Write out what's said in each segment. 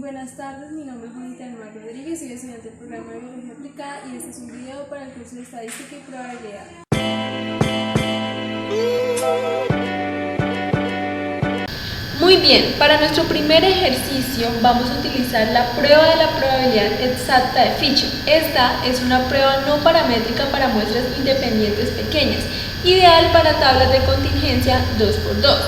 buenas tardes, mi nombre es Juanita del Mar Rodríguez, soy estudiante del programa de Biología Aplicada y este es un video para el curso de Estadística y Probabilidad. Muy bien, para nuestro primer ejercicio vamos a utilizar la prueba de la probabilidad exacta de Fisher. Esta es una prueba no paramétrica para muestras independientes pequeñas, ideal para tablas de contingencia 2×2.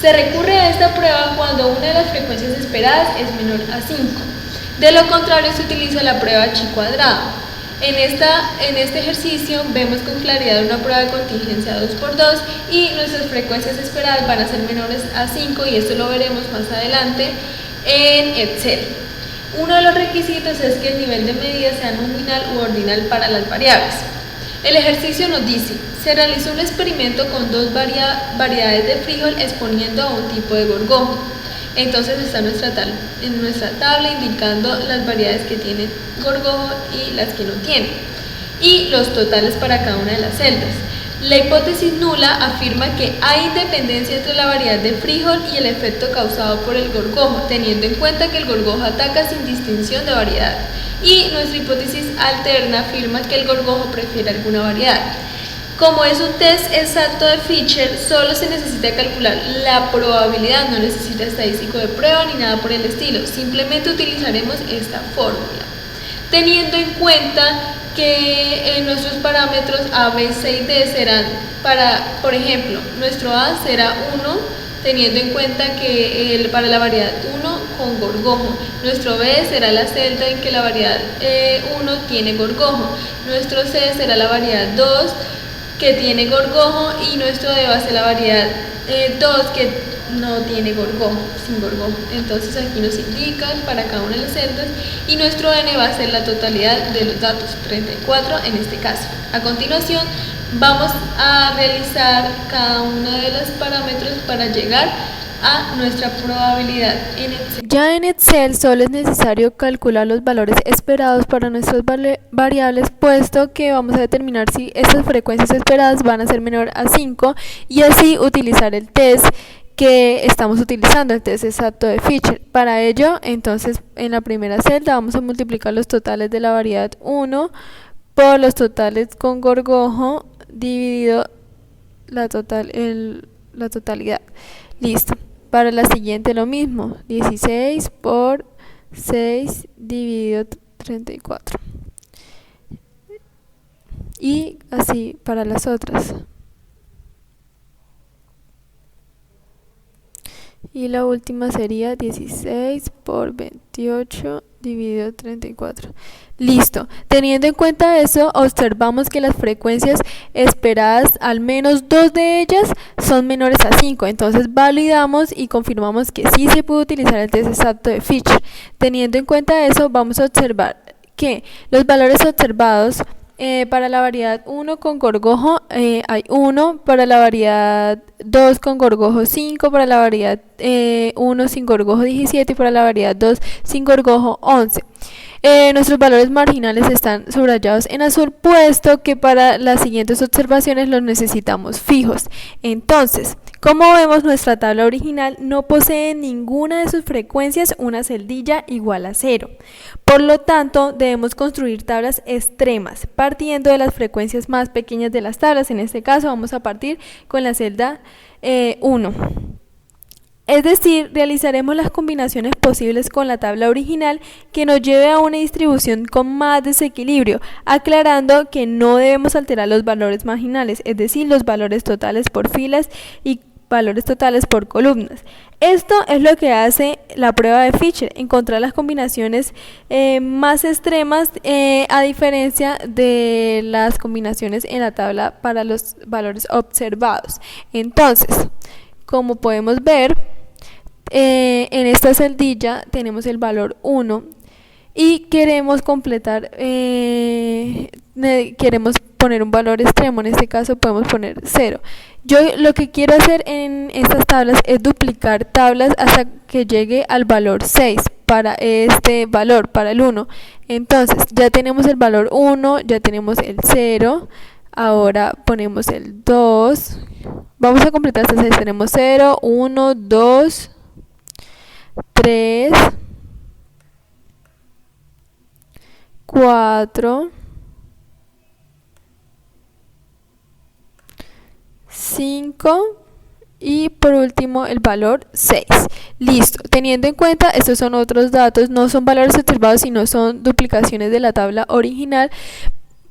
Se recurre a esta prueba cuando una de las frecuencias esperadas es menor a 5. De lo contrario, se utiliza la prueba chi cuadrado. En este ejercicio vemos con claridad una prueba de contingencia 2×2 y nuestras frecuencias esperadas van a ser menores a 5 y esto lo veremos más adelante en Excel. Uno de los requisitos es que el nivel de medida sea nominal u ordinal para las variables. El ejercicio nos dice: se realizó un experimento con dos variedades de frijol exponiendo a un tipo de gorgojo. Entonces está en nuestra tabla indicando las variedades que tienen gorgojo y las que no tienen, y los totales para cada una de las celdas. La hipótesis nula afirma que hay independencia entre la variedad de frijol y el efecto causado por el gorgojo, teniendo en cuenta que el gorgojo ataca sin distinción de variedad. Y nuestra hipótesis alterna afirma que el gorgojo prefiere alguna variedad. Como es un test exacto de Fisher, solo se necesita calcular la probabilidad, no necesita estadístico de prueba ni nada por el estilo, simplemente utilizaremos esta fórmula. Teniendo en cuenta que nuestros parámetros A, B, C y D serán por ejemplo, nuestro A será 1, teniendo en cuenta que para la variedad 1 con gorgojo. Nuestro B será la celda en que la variedad 1 tiene gorgojo. Nuestro C será la variedad 2 que tiene gorgojo y nuestro D va a ser la variedad 2 que no tiene gorgojo, sin gorgojo. Entonces aquí nos indican para cada una de las celdas y nuestro N va a ser la totalidad de los datos, 34 en este caso. A continuación vamos a realizar cada uno de los parámetros para llegar a nuestra probabilidad en Excel. Ya en Excel solo es necesario calcular los valores esperados para nuestras variables, puesto que vamos a determinar si estas frecuencias esperadas van a ser menor a 5 y así utilizar el test que estamos utilizando, el test exacto de Fisher. Para ello, entonces, en la primera celda vamos a multiplicar los totales de la variedad 1 por los totales con gorgojo dividido la totalidad. Listo. Para la siguiente lo mismo, 16 por 6 dividido 34. Y así para las otras. Y la última sería 16 por 28 dividido 34. Listo. Teniendo en cuenta eso, observamos que las frecuencias esperadas, al menos 2 de ellas, son menores a 5. Entonces validamos y confirmamos que sí se puede utilizar el test exacto de Fisher. Teniendo en cuenta eso, vamos a observar que los valores observados para la variedad 1 con gorgojo hay 1, para la variedad 2 con gorgojo 5, para la variedad 1 sin gorgojo 17 y para la variedad 2 sin gorgojo 11. Nuestros valores marginales están subrayados en azul, puesto que para las siguientes observaciones los necesitamos fijos. Entonces, como vemos, nuestra tabla original no posee ninguna de sus frecuencias una celdilla igual a 0. Por lo tanto, debemos construir tablas extremas, partiendo de las frecuencias más pequeñas de las tablas. En este caso, vamos a partir con la celda 1. Es decir, realizaremos las combinaciones posibles con la tabla original que nos lleve a una distribución con más desequilibrio, aclarando que no debemos alterar los valores marginales, es decir, los valores totales por filas y valores totales por columnas. Esto es lo que hace la prueba de Fisher, encontrar las combinaciones más extremas a diferencia de las combinaciones en la tabla para los valores observados. Entonces, como podemos ver, en esta celdilla tenemos el valor 1 y queremos completar, queremos poner un valor extremo, en este caso podemos poner 0. Yo lo que quiero hacer en estas tablas es duplicar tablas hasta que llegue al valor 6 para este valor, para el 1. Entonces ya tenemos el valor 1, ya tenemos el 0. Ahora ponemos el 2, vamos a completar hasta 6, tenemos 0, 1, 2, 3, 4, 5 y por último el valor 6. Listo. Teniendo en cuenta, estos son otros datos, no son valores observados, sino son duplicaciones de la tabla original.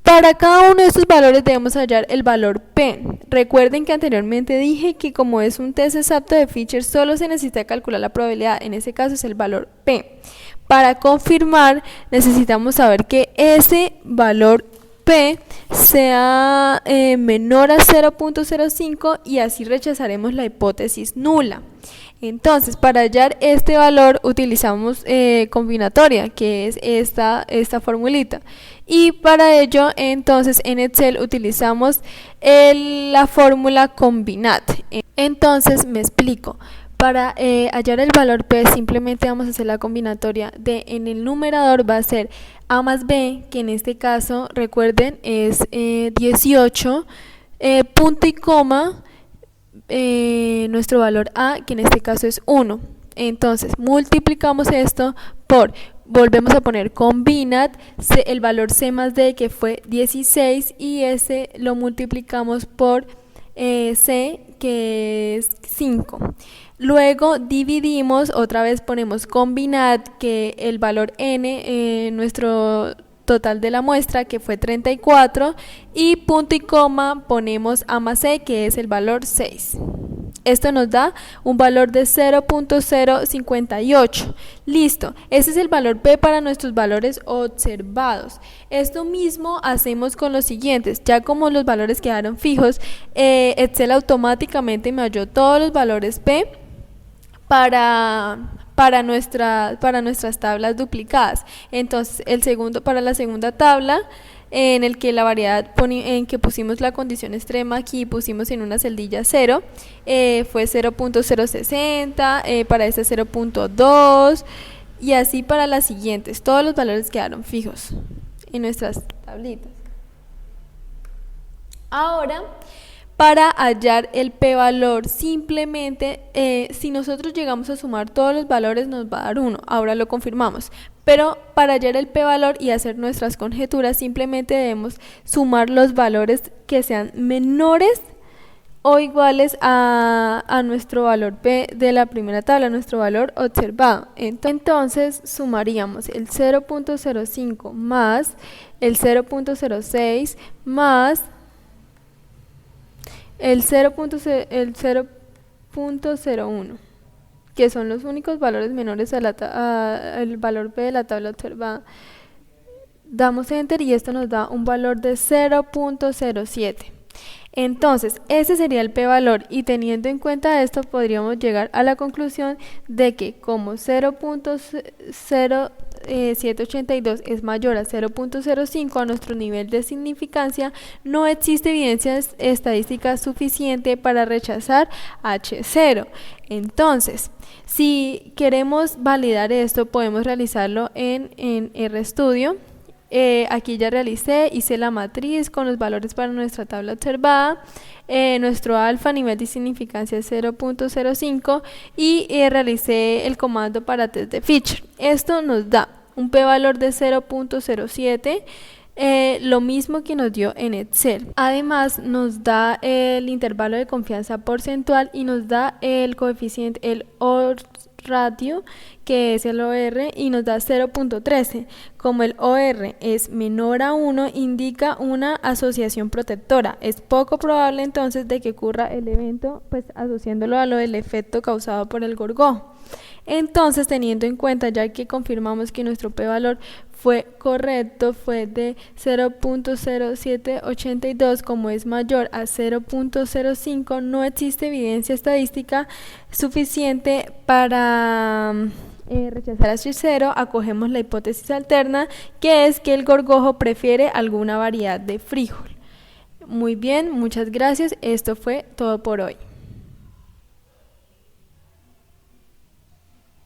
Para cada uno de estos valores debemos hallar el valor P. Recuerden que anteriormente dije que como es un test exacto de Fisher, solo se necesita calcular la probabilidad, en este caso es el valor P. Para confirmar, necesitamos saber que ese valor P sea menor a 0.05 y así rechazaremos la hipótesis nula. Entonces, para hallar este valor utilizamos combinatoria, que es esta formulita. Y para ello, entonces, en Excel utilizamos la fórmula combinat. Entonces, me explico. Para hallar el valor P simplemente vamos a hacer la combinatoria de en el numerador va a ser A más B, que en este caso, recuerden, es 18, punto y coma, nuestro valor A, que en este caso es 1. Entonces, multiplicamos esto por, volvemos a poner combinat, el valor C más D, que fue 16, y ese lo multiplicamos por C, que es 5. Luego dividimos, otra vez ponemos combinat, que el valor n, nuestro total de la muestra, que fue 34, y punto y coma ponemos A más C, que es el valor 6. Esto nos da un valor de 0.058. Listo, ese es el valor P para nuestros valores observados. Esto mismo hacemos con los siguientes. Ya como los valores quedaron fijos, Excel automáticamente me halló todos los valores P para nuestras tablas duplicadas. Entonces, para la segunda tabla, en el que la variedad en que pusimos la condición extrema, aquí pusimos en una celdilla 0, fue 0.060, para esta 0.2 y así para las siguientes. Todos los valores quedaron fijos en nuestras tablitas. Ahora, para hallar el p-valor, simplemente si nosotros llegamos a sumar todos los valores nos va a dar 1, ahora lo confirmamos. Pero para hallar el p-valor y hacer nuestras conjeturas, simplemente debemos sumar los valores que sean menores o iguales a nuestro valor p de la primera tabla, nuestro valor observado. Entonces sumaríamos el 0.05 más el 0.06 más el 0.01, que son los únicos valores menores al valor P de la tabla observada. Damos Enter y esto nos da un valor de 0.07. Entonces, ese sería el p-valor y teniendo en cuenta esto podríamos llegar a la conclusión de que como 0.0782 es mayor a 0.05 a nuestro nivel de significancia, no existe evidencia estadística suficiente para rechazar H0. Entonces, si queremos validar esto, podemos realizarlo en RStudio. Aquí ya hice la matriz con los valores para nuestra tabla observada, nuestro alfa nivel de significancia es 0.05 y realicé el comando para test de Fisher. Esto nos da un p-valor de 0.07, lo mismo que nos dio en Excel. Además nos da el intervalo de confianza porcentual y nos da el coeficiente, el odds ratio, que es el OR, y nos da 0.13. Como el OR es menor a 1, indica una asociación protectora. Es poco probable entonces de que ocurra el evento, pues asociándolo a lo del efecto causado por el gorgojo. Entonces, teniendo en cuenta, ya que confirmamos que nuestro p-valor fue correcto, fue de 0.0782, como es mayor a 0.05, no existe evidencia estadística suficiente para rechazar H0, acogemos la hipótesis alterna, que es que el gorgojo prefiere alguna variedad de frijol. Muy bien, muchas gracias, esto fue todo por hoy.